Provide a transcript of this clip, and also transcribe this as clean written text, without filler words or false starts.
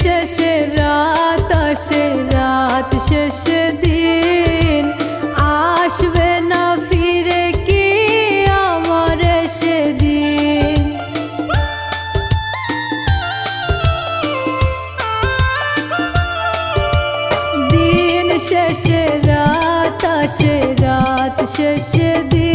শেষে রাত আসে, রাত শেষে দিন আসবে না ফিরে কি আমার সেদিন। দিন শেষে রাত আসে, রাত শেষে দিন